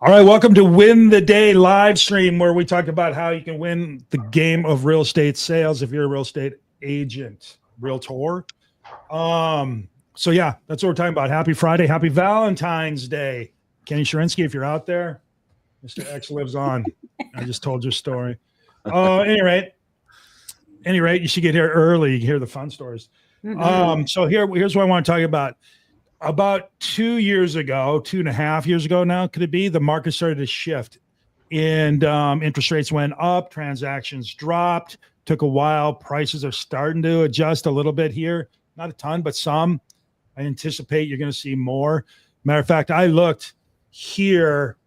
All right, welcome to Win the Day live stream, where we talk about how you can win the game of real estate sales if you're a real estate agent, realtor. So yeah, that's what we're talking about. Happy Friday, happy Valentine's Day. Kenny Sherinsky, if you're out there, Mr. X lives on. I just told your story. Any rate, you should get here early. You can hear the fun stories. So here's what I want to talk about. About 2 years ago, 2.5 years ago now, could it be, the market started to shift and interest rates went up, transactions dropped, took a while. Prices are starting to adjust a little bit here. Not a ton, but some. I anticipate you're going to see more. Matter of fact, I looked here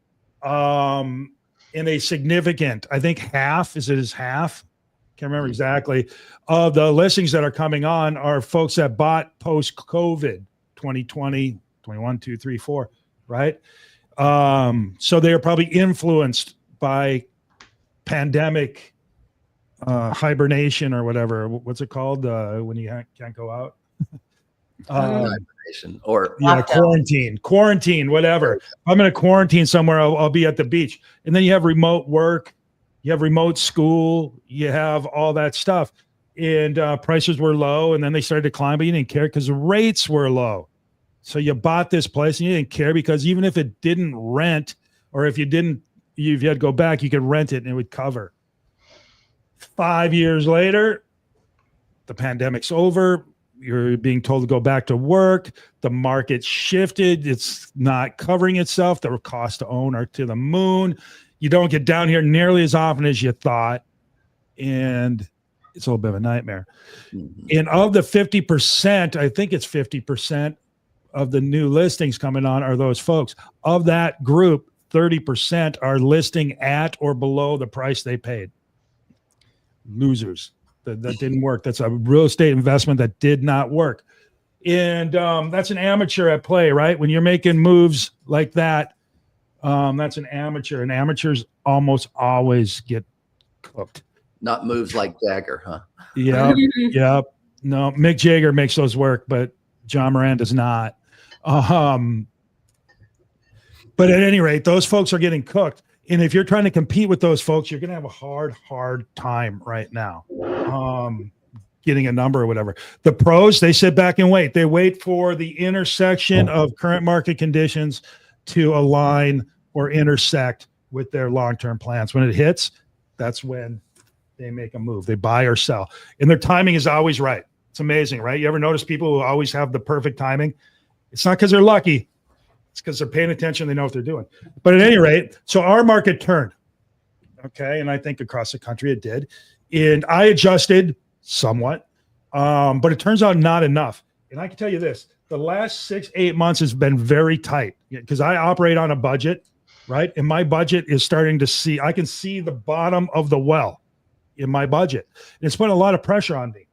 in a significant, I think half, half? Can't remember exactly, of the listings that are coming on are folks that bought post-COVID. 2020, 21, 2, 3, 4, right? So they are probably influenced by pandemic hibernation or whatever. What's it called when you can't go out? Hibernation or quarantine, whatever. I'm in a quarantine somewhere. I'll be at the beach. And then you have remote work, you have remote school, you have all that stuff. And prices were low, and then they started to climb, but you didn't care because the rates were low. So you bought this place and you didn't care, because even if it didn't rent, or if you had to go back, you could rent it and it would cover. 5 years later, the pandemic's over. You're being told to go back to work. The market shifted. It's not covering itself. The cost to own are to the moon. You don't get down here nearly as often as you thought. And it's a little bit of a nightmare. And of the 50%, I think it's 50% of the new listings coming on are those folks. Of that group, 30% are listing at or below the price they paid. Losers. That didn't work. That's a real estate investment that did not work. And that's an amateur at play, right? When you're making moves like that, that's an amateur. And amateurs almost always get cooked. Not moves like Jagger, huh? Yeah. No, Mick Jagger makes those work, but John Moran does not. But at any rate, those folks are getting cooked. And if you're trying to compete with those folks, you're going to have a hard time right now getting a number or whatever. The pros, they sit back and wait. They wait for the intersection of current market conditions to align or intersect with their long-term plans. When it hits, that's when they make a move. They buy or sell. And their timing is always right. It's amazing, right? You ever notice people who always have the perfect timing? It's not because they're lucky. It's because they're paying attention. They know what they're doing. But at any rate, so our market turned. Okay. And I think across the country it did. And I adjusted somewhat. But it turns out not enough. And I can tell you this, the last 6-8 months has been very tight, because I operate on a budget, right? And my budget is starting to I can see the bottom of the well in my budget. It's put a lot of pressure on me.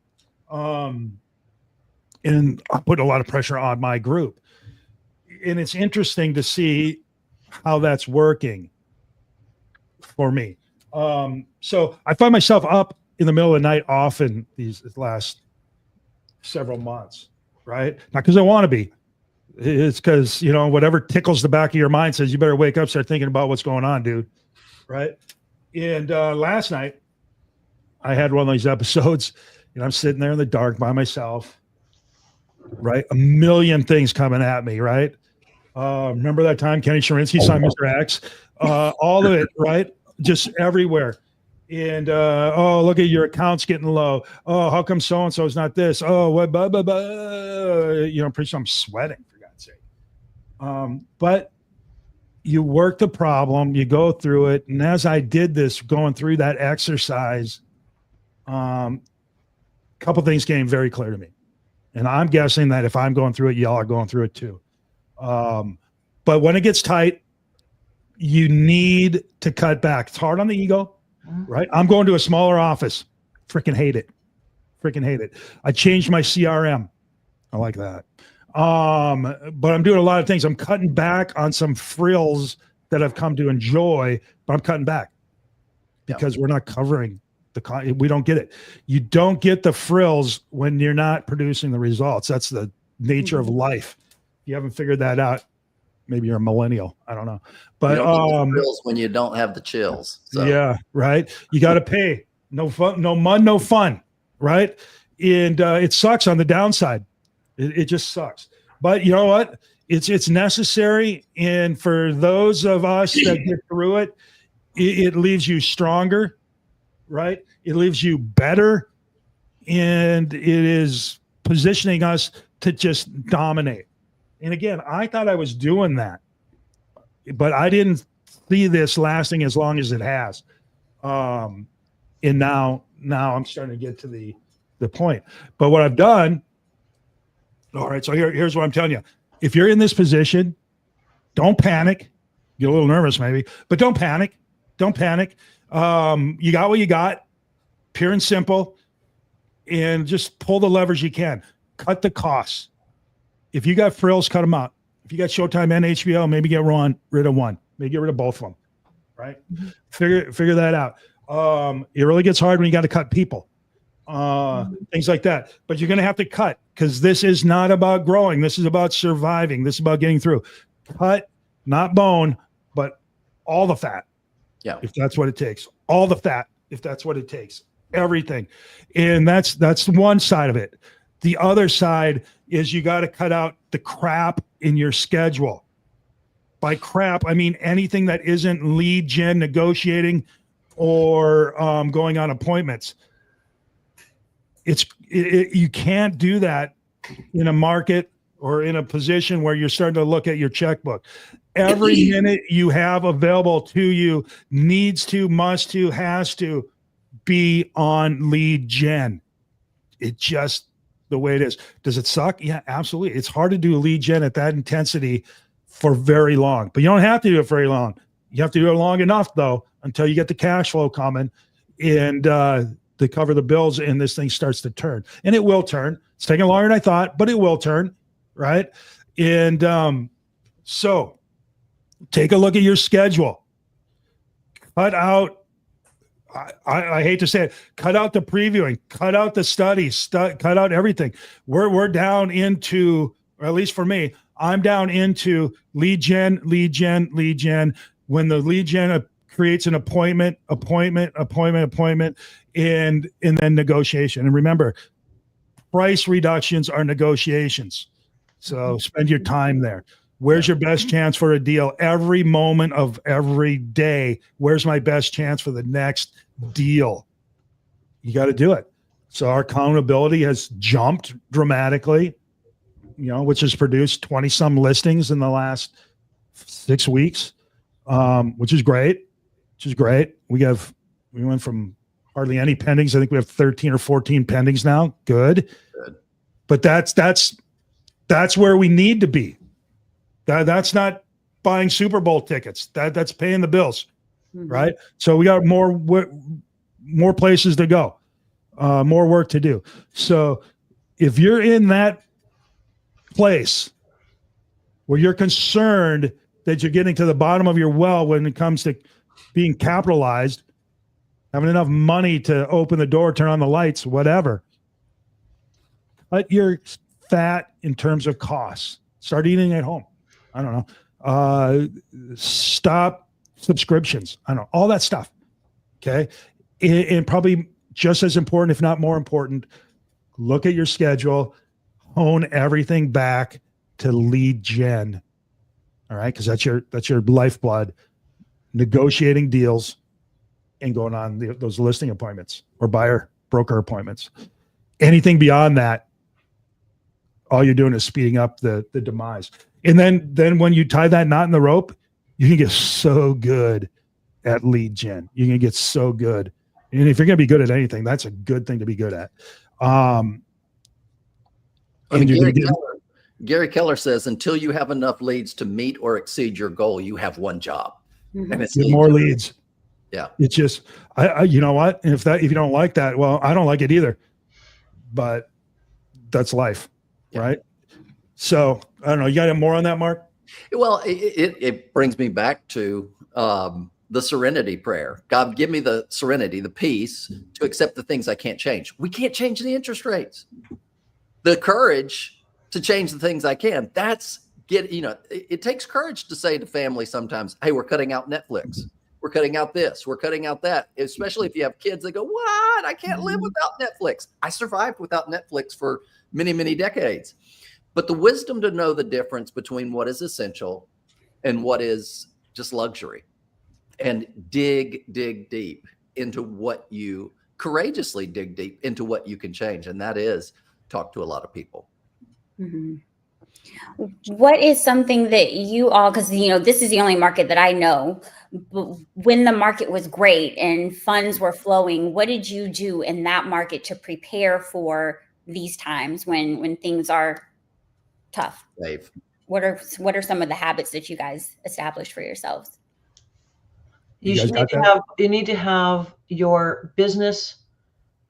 And I put a lot of pressure on my group. And it's interesting to see how that's working for me. So I find myself up in the middle of the night often these last several months, right? Not because I want to be. It's because, whatever tickles the back of your mind says, you better wake up, start thinking about what's going on, dude. Right? And last night, I had one of these episodes, and I'm sitting there in the dark by myself, right? A million things coming at me, right? Remember that time Kenny Sherinsky saw Mr. X? All of it, right? Just everywhere. And, look at your accounts getting low. Oh, how come so-and-so is not this? Oh, what, blah, blah, blah. Pretty sure I'm sweating, for God's sake. But you work the problem, you go through it. And as I did this, going through that exercise, a couple things came very clear to me. And I'm guessing that if I'm going through it, y'all are going through it too. But when it gets tight, you need to cut back. It's hard on the ego, right? I'm going to a smaller office. Freaking hate it. I changed my CRM. I like that. But I'm doing a lot of things. I'm cutting back on some frills that I've come to enjoy, but I'm cutting back because we're not covering we don't get it. You don't get the frills when you're not producing the results. That's the nature of life. You haven't figured that out. Maybe you're a millennial. I don't know. You But don't get the thrills when you don't have the chills. So. yeah, right. You got to pay. No fun, no mud, no fun. Right. And it sucks on the downside. It just sucks. But you know what? It's necessary. And for those of us that get through it, it leaves you stronger, right? It leaves you better. And it is positioning us to just dominate. And again, I thought I was doing that, but I didn't see this lasting as long as it has. And now I'm starting to get to the point. But what I've done, all right, so here's what I'm telling you. If you're in this position, don't panic. Get a little nervous maybe, but don't panic. Don't panic. You got what you got, pure and simple, and just pull the levers you can. Cut the costs. If you got frills, cut them out. If you got Showtime and HBO, maybe get rid of one. Maybe get rid of both of them, right? Figure that out. It really gets hard when you got to cut people, things like that. But you're going to have to cut because this is not about growing. This is about surviving. This is about getting through. Cut, not bone, but all the fat. Yeah. If that's what it takes. All the fat, if that's what it takes. Everything. And that's one side of it. The other side is you got to cut out the crap in your schedule. By crap, I mean anything that isn't lead gen, negotiating, or going on appointments. You can't do that in a market or in a position where you're starting to look at your checkbook. Every minute you have available to you needs to, must to, has to be on lead gen. It just the way it is. Does it suck? Yeah, absolutely. It's hard to do lead gen at that intensity for very long, but you don't have to do it very long. You have to do it long enough though, until you get the cash flow coming and to cover the bills and this thing starts to turn. And it will turn. It's taking longer than I thought, but it will turn. Right. And so take a look at your schedule. Cut out, I hate to say it, cut out the previewing, cut out the studies, cut out everything. We're down into, or at least for me, I'm down into lead gen. When the lead gen creates an appointment, and then negotiation. And remember, price reductions are negotiations. So spend your time there. Where's your best chance for a deal? Every moment of every day, where's my best chance for the next deal? You got to do it. So our accountability has jumped dramatically, which has produced 20 some listings in the last 6 weeks, which is great. We went from hardly any pendings. I think we have 13 or 14 pendings now. Good. But that's where we need to be. That's not buying Super Bowl tickets. That's paying the bills, right? So we got more places to go, more work to do. So if you're in that place where you're concerned that you're getting to the bottom of your well when it comes to being capitalized, having enough money to open the door, turn on the lights, whatever, cut your fat in terms of costs. Start eating at home. I don't know. Stop subscriptions. I don't know. All that stuff. Okay. And probably just as important, if not more important, look at your schedule, hone everything back to lead gen. All right. Cause that's your lifeblood, negotiating deals and going on those listing appointments or buyer broker appointments. Anything beyond that, all you're doing is speeding up the demise. And then when you tie that knot in the rope, you can get so good at lead gen. You can get so good. And if you're going to be good at anything, that's a good thing to be good at. Gary Keller says, until you have enough leads to meet or exceed your goal, you have one job. And it's get more leads. Yeah. It's just, you know what? And if you don't like that, well, I don't like it either, but that's life. Yeah. Right. So I don't know. You got any more on that, Mark? Well, it brings me back to the serenity prayer. God, give me the serenity, the peace to accept the things I can't change. We can't change the interest rates. The courage to change the things I can. That's it takes courage to say to family sometimes, hey, we're cutting out Netflix. We're cutting out this. We're cutting out that. Especially if you have kids that go, what? I can't live without Netflix. I survived without Netflix for many, many decades. But the wisdom to know the difference between what is essential and what is just luxury, and dig deep into what you courageously dig deep into what you can change. And that is talk to a lot of people. Mm-hmm. What is something that you all, because, this is the only market that I know, when the market was great and funds were flowing, what did you do in that market to prepare for these times when things are tough? Dave. What are some of the habits that you guys established for yourselves? You need to have your business.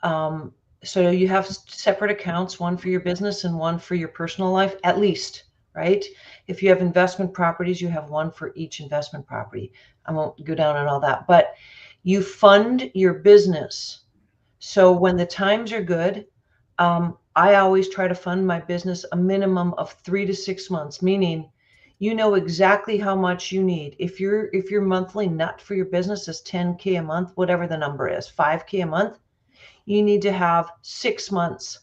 So you have separate accounts, one for your business and one for your personal life, at least, right? If you have investment properties, you have one for each investment property. I won't go down on all that, but you fund your business. So when the times are good, I always try to fund my business a minimum of 3 to 6 months, meaning you know exactly how much you need. If your monthly nut for your business is $10K a month, whatever the number is, $5K a month, you need to have 6 months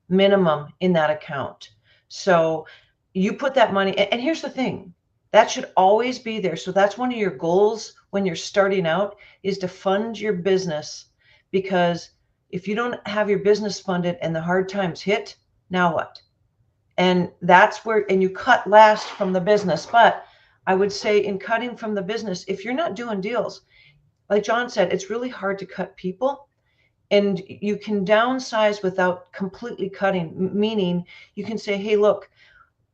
minimum in that account. So you put that money, and here's the thing, that should always be there. So that's one of your goals when you're starting out, is to fund your business, because if you don't have your business funded and the hard times hit, now what? And that's where, and you cut last from the business. But I would say in cutting from the business, if you're not doing deals, like John said, it's really hard to cut people. And you can downsize without completely cutting, meaning you can say, hey, look,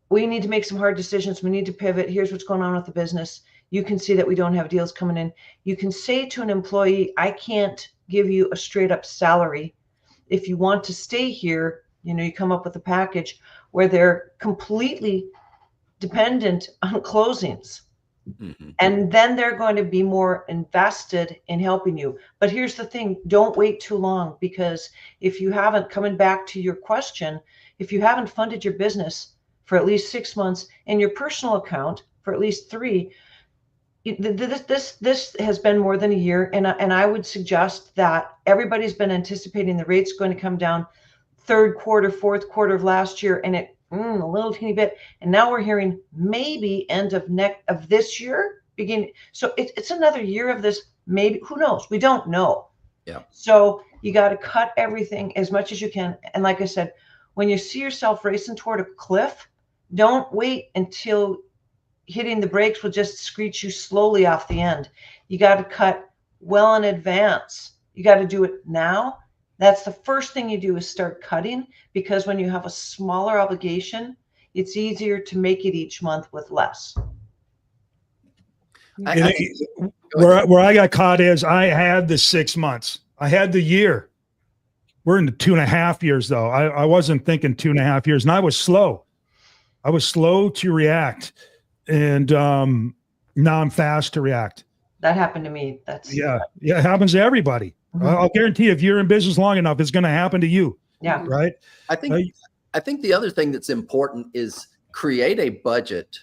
we need to make some hard decisions. We need to pivot. Here's what's going on with the business. You can see that we don't have deals coming in. You can say to an employee, I can't give you a straight up salary. If you want to stay here, you come up with a package where they're completely dependent on closings. Mm-hmm. And then they're going to be more invested in helping you. But here's the thing, don't wait too long, because if you haven't, coming back to your question, if you haven't funded your business for at least 6 months and your personal account for at least 3, this has been more than a year. And I would suggest that everybody's been anticipating the rates going to come down third quarter, fourth quarter of last year, and it a little teeny bit, and now we're hearing maybe end of this year begin. So it's another year of this, maybe, who knows, we don't know. Yeah. So you got to cut everything as much as you can. And like I said, when you see yourself racing toward a cliff, don't wait until hitting the brakes will just screech you slowly off the end. You got to cut well in advance. You got to do it now. That's the first thing you do, is start cutting, because when you have a smaller obligation, it's easier to make it each month with less. Where I got caught is I had the 6 months. I had the year. We're into 2.5 years, though. I wasn't thinking 2.5 years, and I was slow. I was slow to react, and now I'm fast to react. That happened to me. Yeah, it happens to everybody. Mm-hmm. I'll guarantee if you're in business long enough, it's going to happen to you. Yeah. Right. I think the other thing that's important is create a budget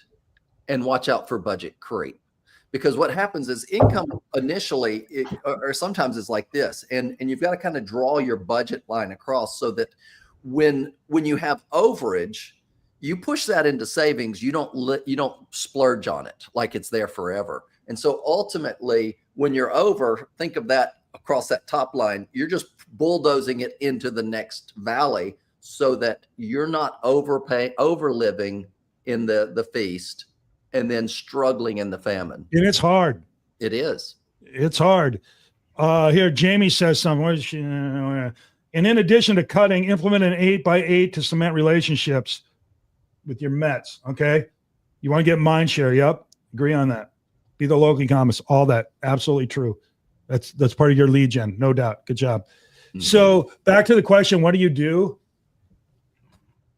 and watch out for budget creep, because what happens is income initially, or sometimes is like this, and you've got to kind of draw your budget line across, so that when you have overage, you push that into savings. You don't splurge on it like it's there forever. And so ultimately, when you're over, think of that across that top line, you're just bulldozing it into the next valley, so that you're not overliving in the feast and then struggling in the famine. And it's hard. It is. It's hard. Here, Jamie says something. And in addition to cutting, implement an 8x8 to cement relationships with your Mets. Okay. You want to get mind share. Yep. Agree on that. Be the local economist. All that. Absolutely true. That's part of your lead gen. No doubt. Good job. Mm-hmm. So back to the question, what do you do?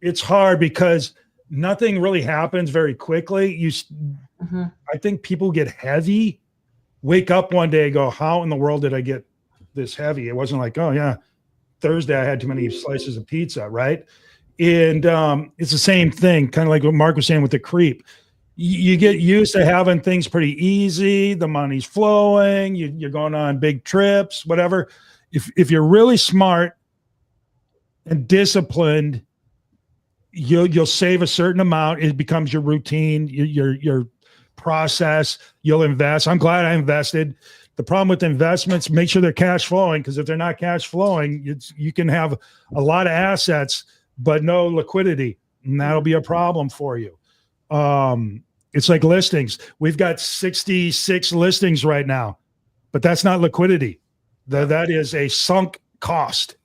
It's hard because nothing really happens very quickly. Mm-hmm. I think people get heavy, wake up one day, go, how in the world did I get this heavy? It wasn't like, oh yeah, Thursday I had too many slices of pizza, right? And it's the same thing, kind of like what Mark was saying with the creep. You get used to having things pretty easy. The money's flowing. You're going on big trips, whatever. If you're really smart and disciplined, you'll save a certain amount. It becomes your routine, your process. You'll invest. I'm glad I invested. The problem with investments, make sure they're cash flowing, because if they're not cash flowing, you can have a lot of assets but no liquidity, and that'll be a problem for you. It's like listings. We've got 66 listings right now, but that's not liquidity. That is a sunk cost.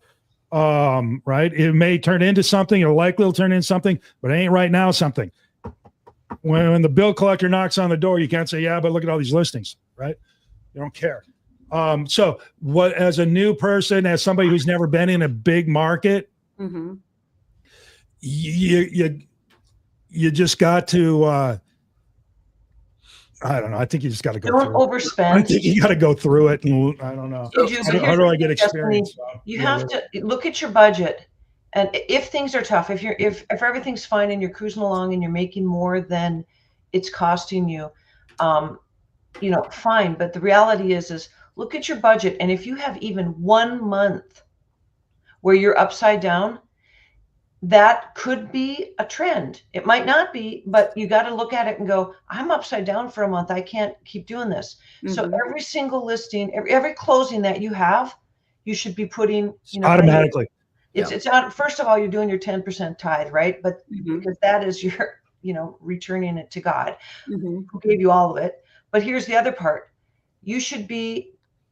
Right? It may turn into something, or likely will turn into something, but it ain't right now something. When the bill collector knocks on the door, you can't say, yeah, but look at all these listings, right? You don't care. So what, as a new person, as somebody who's never been in a big market, Mm-hmm. you just got to, I don't know. I think you just got to go Don't through overspend. I think you got to go through it. And I don't know. You do, but How here's do the I get thing, Destiny. experience? You have to look at your budget, and if things are tough, if everything's fine and you're cruising along and you're making more than it's costing you, fine. But the reality is look at your budget, and if you have even 1 month where you're upside down, that could be a trend. It might not be, but you got to look at it and go, I'm upside down for a month. I can't keep doing this. Mm-hmm. So every single listing, every closing that you have, you should be putting, automatically. It's on. First of all, you're doing your 10% tithe, right? But because that is your, returning it to God, who gave you all of it. But here's the other part. You should be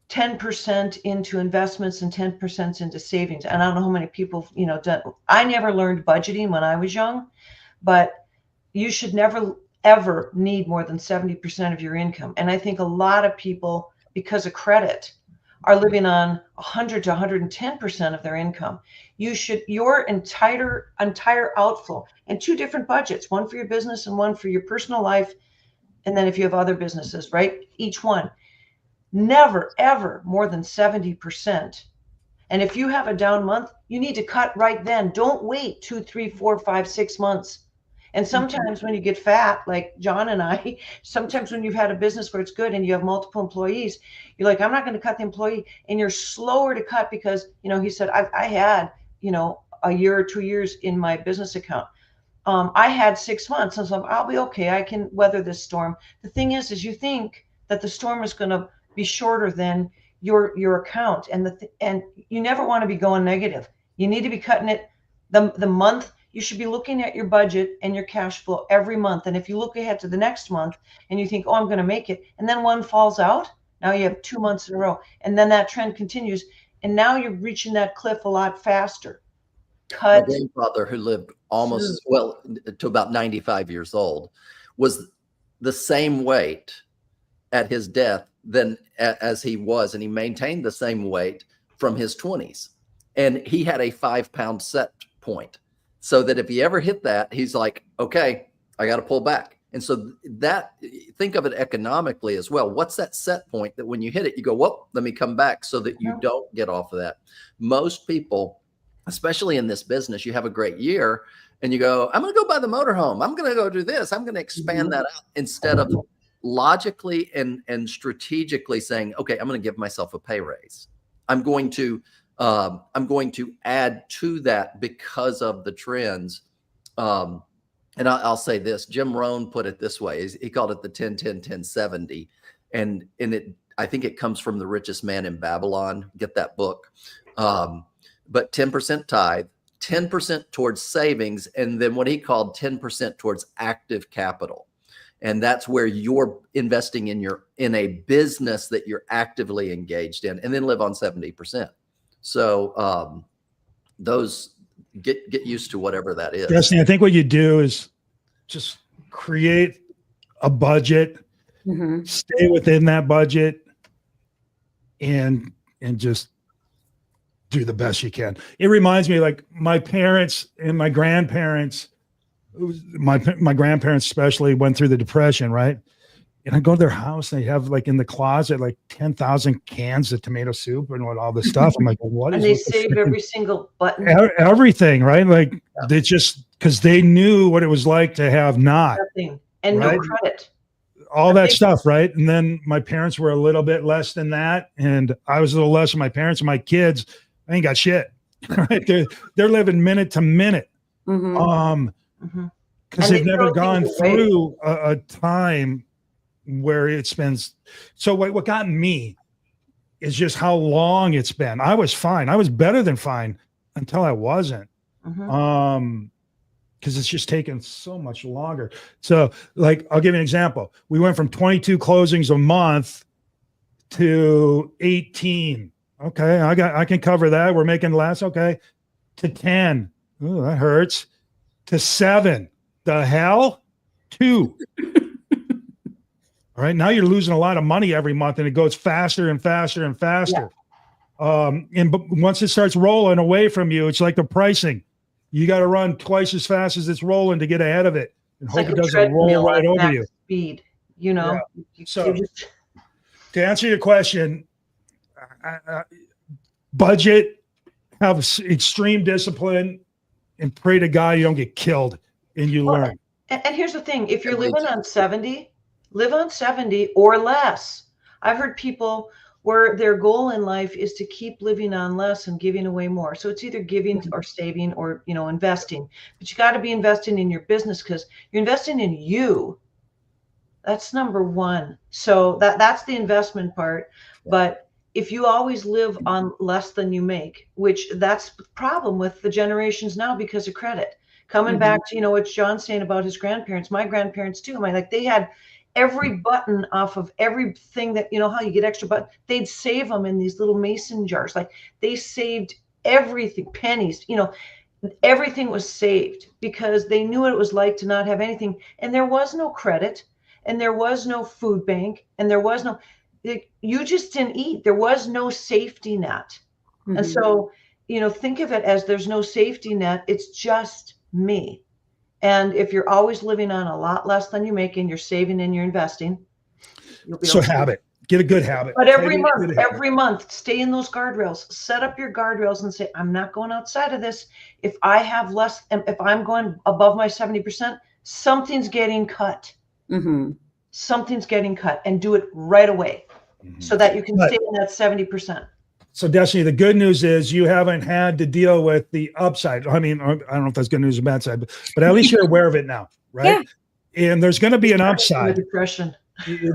10% into investments and 10% into savings. And I don't know how many people, I never learned budgeting when I was young, but you should never, ever need more than 70% of your income. And I think a lot of people, because of credit, are living on 100 to 110% of their income. Your entire outflow, and 2 different budgets, one for your business and one for your personal life. And then if you have other businesses, right? Each one. Never, ever more than 70%. And if you have a down month, you need to cut right then. Don't wait 2, 3, 4, 5, 6 months. And sometimes when you get fat, like John and I, sometimes when you've had a business where it's good and you have multiple employees, you're like, I'm not going to cut the employee. And you're slower to cut because, he said, I had, a year or 2 years in my business account. I had 6 months. And so I'll be okay. I can weather this storm. The thing is you think that the storm is going to be shorter than your account, and you never want to be going negative. You need to be cutting it the month. You should be looking at your budget and your cash flow every month. And if you look ahead to the next month and you think, oh, I'm going to make it, and then one falls out, now you have 2 months in a row, and then that trend continues, and now you're reaching that cliff a lot faster. My grandfather, who lived to about 95 years old, was the same weight at his death than as he was, and he maintained the same weight from his 20s, and he had a 5-pound set point, so that if he ever hit that, he's like, okay, I got to pull back. And so that, think of it economically as well. What's that set point that when you hit it, you go, well, let me come back, so that you don't get off of that. Most people, especially in this business, you have a great year and you go, I'm going to go buy the motorhome, I'm going to go do this, I'm going to expand that out, instead of logically and strategically saying, okay, I'm going to give myself a pay raise. I'm going to add to that because of the trends. And I'll say this, Jim Rohn put it this way. He called it the 10-10-10-70. And I think it comes from The Richest Man in Babylon. Get that book. But 10% tithe, 10% towards savings, and then what he called 10% towards active capital. And that's where you're investing in a business that you're actively engaged in, and then live on 70%. So those get used to whatever that is. Destiny, I think what you do is just create a budget, stay within that budget, and just do the best you can. It reminds me, like my parents and my grandparents. My grandparents especially went through the Depression, right? And I go to their house and they have like in the closet, like 10,000 cans of tomato soup and all this stuff. I'm like, well, what And is they with the save freaking- every single button. everything, right? Like Yeah. they just, because they knew what it was like to have not Nothing. And right? no credit. all I that think- stuff, right? And then my parents were a little bit less than that, and I was a little less than my parents and my kids. I ain't got shit. Right? They're living minute to minute. Mhm. Mhm. Because And they've they never throw gone things away. through a time where it's been. So what got me is just how long it's been. I was fine. I was better than fine until I wasn't. Mhm. Because it's just taken so much longer. So, like, I'll give you an example. We went from 22 closings a month to 18. Okay, I can cover that. We're making less. Okay, to 10. Ooh, that hurts. To 7. The hell? 2. All right, now you're losing a lot of money every month, and it goes faster and faster and faster. But once it starts rolling away from you, it's like the pricing. You got to run twice as fast as it's rolling to get ahead of it, and It's hope like it a doesn't roll treadmill right at over max you. speed, you know. So- You just- To answer your question, budget, have extreme discipline, and pray to God you don't get killed and you Well, learn. and here's the thing: if you're Agreed. living on 70, live on 70 or less. I've heard people where their goal in life is to keep living on less and giving away more. So it's either giving or saving or, you know, investing. But you got to be investing in your business because you're investing in you. That's number one. So that's the investment part. But if you always live on less than you make, which that's the problem with the generations now because of credit. Coming back to, you know, what John's saying about his grandparents, my grandparents too. Like they had every button off of everything that, you know, how you get extra button, they'd save them in these little mason jars. Like they saved everything, pennies, you know, everything was saved because they knew what it was like to not have anything. And there was no credit and there was no food bank and there was no, you just didn't eat. There was no safety net. And Mhm. so, you know, think of it as there's no safety net. It's just me. And if you're always living on a lot less than you make and you're saving and you're investing, you'll be So okay. habit, get a good habit. But Try to get a good habit. every month, stay in those guardrails. Set up your guardrails and say, I'm not going outside of this. If I have less, if I'm going above my 70%, something's getting cut. Mhm. Something's getting cut, and do it right away so that you can But- stay in that 70%. So, Destiny, the good news is you haven't had to deal with the upside. I mean, I don't know if that's good news or bad side, but at least you're aware of it now, right? And there's going to be an The upside. depression.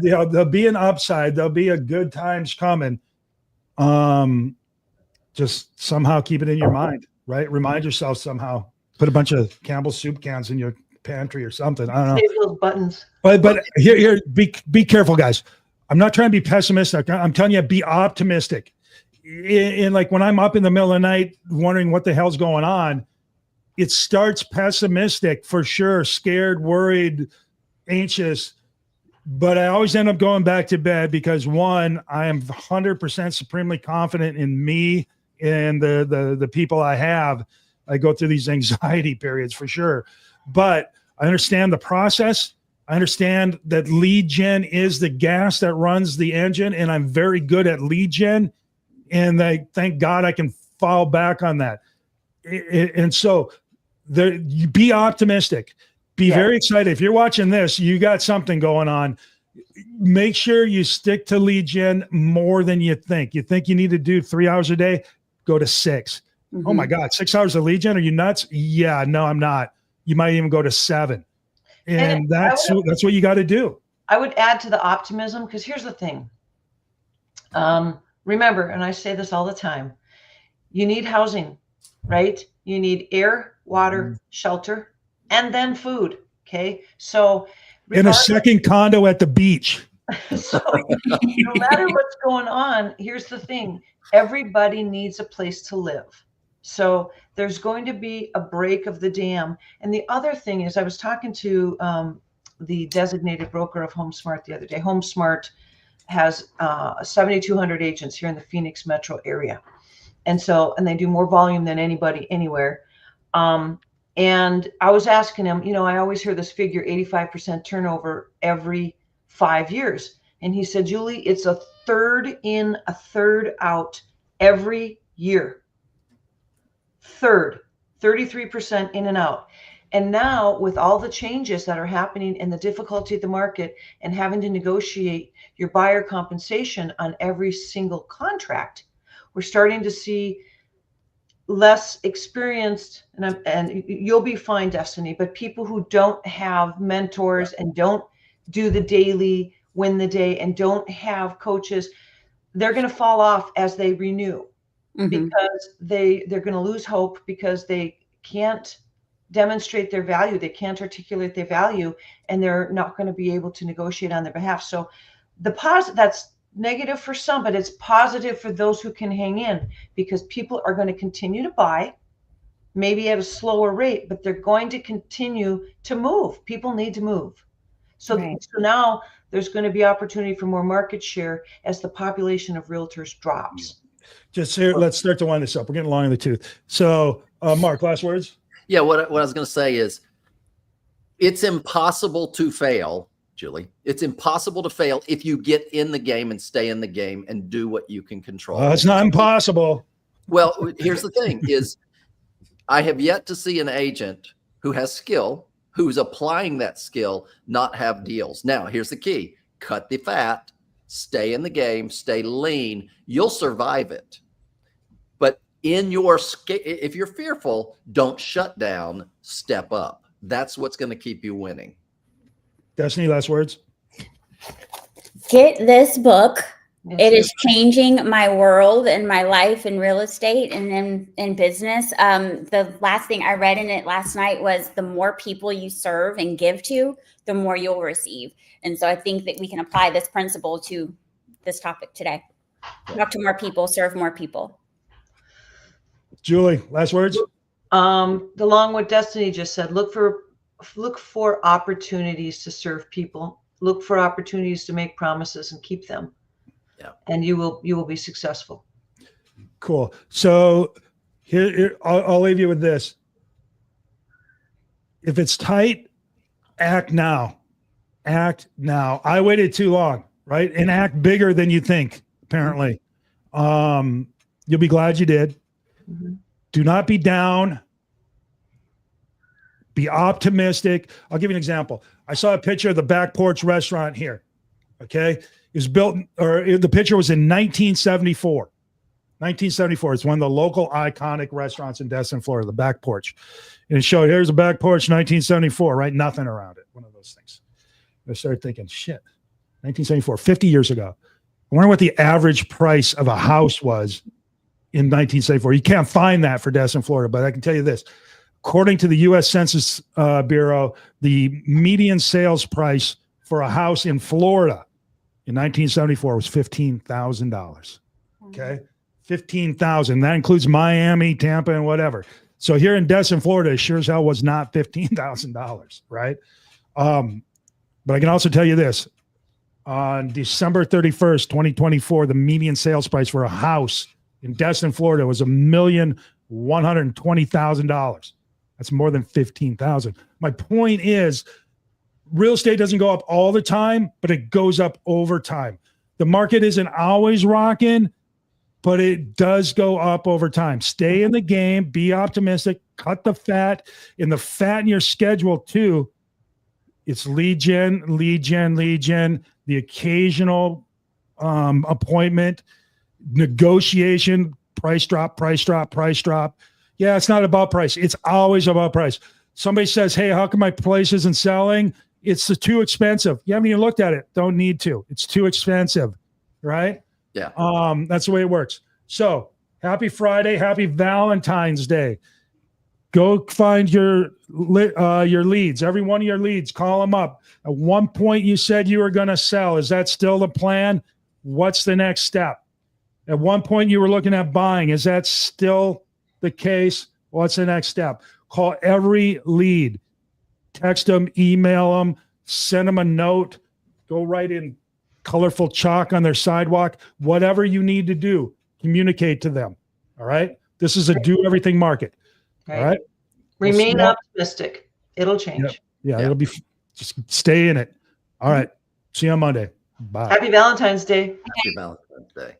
There'll be an upside. There'll be a good times coming. Just somehow keep it in your mind, right? Remind yourself somehow. Put a bunch of Campbell's soup cans in your pantry or something. I don't know. Save those buttons. But here, be careful, guys. I'm not trying to be pessimistic. I'm telling you, be optimistic. In like when I'm up in the middle of the night wondering what the hell's going on, it starts pessimistic for sure, scared, worried, anxious. But I always end up going back to bed because one, I am 100% supremely confident in me and the people I have. I go through these anxiety periods for sure, but I understand the process. I understand that lead gen is the gas that runs the engine, and I'm very good at lead gen. And thank God I can fall back on that. And so you be optimistic, be very excited. If you're watching this, you got something going on. Make sure you stick to lead gen more than you think. You think you need to do 3 hours a day, go to 6. Oh my God, 6 hours of lead gen? Are you nuts? Yeah, no, I'm not. You might even go to 7. And that's what you got to do. I would add to the optimism because here's the thing. Remember, and I say this all the time, you need housing, right? You need air, water, shelter, and then food. Okay. So in a second condo at the beach. So no matter what's going on, here's the thing. Everybody needs a place to live. So there's going to be a break of the dam. And the other thing is I was talking to the designated broker of HomeSmart the other day. HomeSmart has 7,200 agents here in the Phoenix metro area. And they do more volume than anybody anywhere. And I was asking him, you know, I always hear this figure, 85% turnover every 5 years. And he said, Julie, it's a third in, a third out every year. Third, 33% in and out. And now with all the changes that are happening and the difficulty of the market and having to negotiate your buyer compensation on every single contract, we're starting to see less experienced, and you'll be fine, Destiny, but people who don't have mentors and don't do the daily win the day and don't have coaches, they're going to fall off as they renew because they're going to lose hope because they can't demonstrate their value. They can't articulate their value, and they're not going to be able to negotiate on their behalf. So that's negative for some, but it's positive for those who can hang in, because people are going to continue to buy, maybe at a slower rate, but they're going to continue to move. People need to move. So, so now there's going to be opportunity for more market share as the population of realtors drops. Just here, let's start to wind this up. We're getting long in the tooth. So, Mark, last words? Yeah, what I was going to say is it's impossible to fail, Julie. It's impossible to fail if you get in the game and stay in the game and do what you can control. It's not impossible. Well, here's the thing is I have yet to see an agent who has skill, who's applying that skill, not have deals. Now, here's the key. Cut the fat, stay in the game, stay lean. You'll survive it. But in your if you're fearful, don't shut down, step up. That's what's going to keep you winning. Destiny, last words. Get this book. It is changing my world and my life in real estate and in business. The last thing I read in it last night was the more people you serve and give to, the more you'll receive. And so I think that we can apply this principle to this topic today. Talk to more people, serve more people. Julie, last words. Along what Destiny just said, look for opportunities to serve people. Look for opportunities to make promises and keep them. Yeah. And you will be successful. Cool. So here I'll leave you with this. If it's tight, act now. Act now. I waited too long, right? And act bigger than you think, apparently. You'll be glad you did. Mm-hmm. Do not be down. Be optimistic. I'll give you an example. I saw a picture of the Back Porch Restaurant here. Okay. It was built, the picture was in 1974. 1974. It's one of the local iconic restaurants in Destin, Florida, the Back Porch. And it showed, here's a Back Porch, 1974, right? Nothing around it. One of those things. I started thinking, shit, 1974, 50 years ago. I wonder what the average price of a house was in 1974. You can't find that for Destin, Florida, but I can tell you this. According to the U.S. Census Bureau, the median sales price for a house in Florida in 1974 was $15,000. Okay, $15,000. That includes Miami, Tampa, and whatever. So here in Destin, Florida, it sure as hell was not $15,000, right? But I can also tell you this: on December 31st, 2024, the median sales price for a house in Destin, Florida, was $1,120,000. That's more than $15,000. My point is, real estate doesn't go up all the time, but it goes up over time. The market isn't always rocking, but it does go up over time. Stay in the game, be optimistic, cut the fat. And the fat in your schedule too, it's lead gen, the occasional appointment, negotiation, price drop. Yeah, it's not about price. It's always about price. Somebody says, hey, how come my place isn't selling? It's too expensive. You haven't even looked at it. Don't need to. It's too expensive, right? Yeah. That's the way it works. So happy Friday. Happy Valentine's Day. Go find your leads. Every one of your leads, call them up. At one point you said you were going to sell. Is that still the plan? What's the next step? At one point you were looking at buying. Is that still the case? What's the next step? Call every lead. Text them, email them, send them a note, go write in colorful chalk on their sidewalk, whatever you need to do, communicate to them. All right. This is a do everything market. All right. Remain optimistic. It'll change. Yeah. It'll be, just stay in it. All right. See you on Monday. Bye. Happy Valentine's Day. Happy Valentine's Day.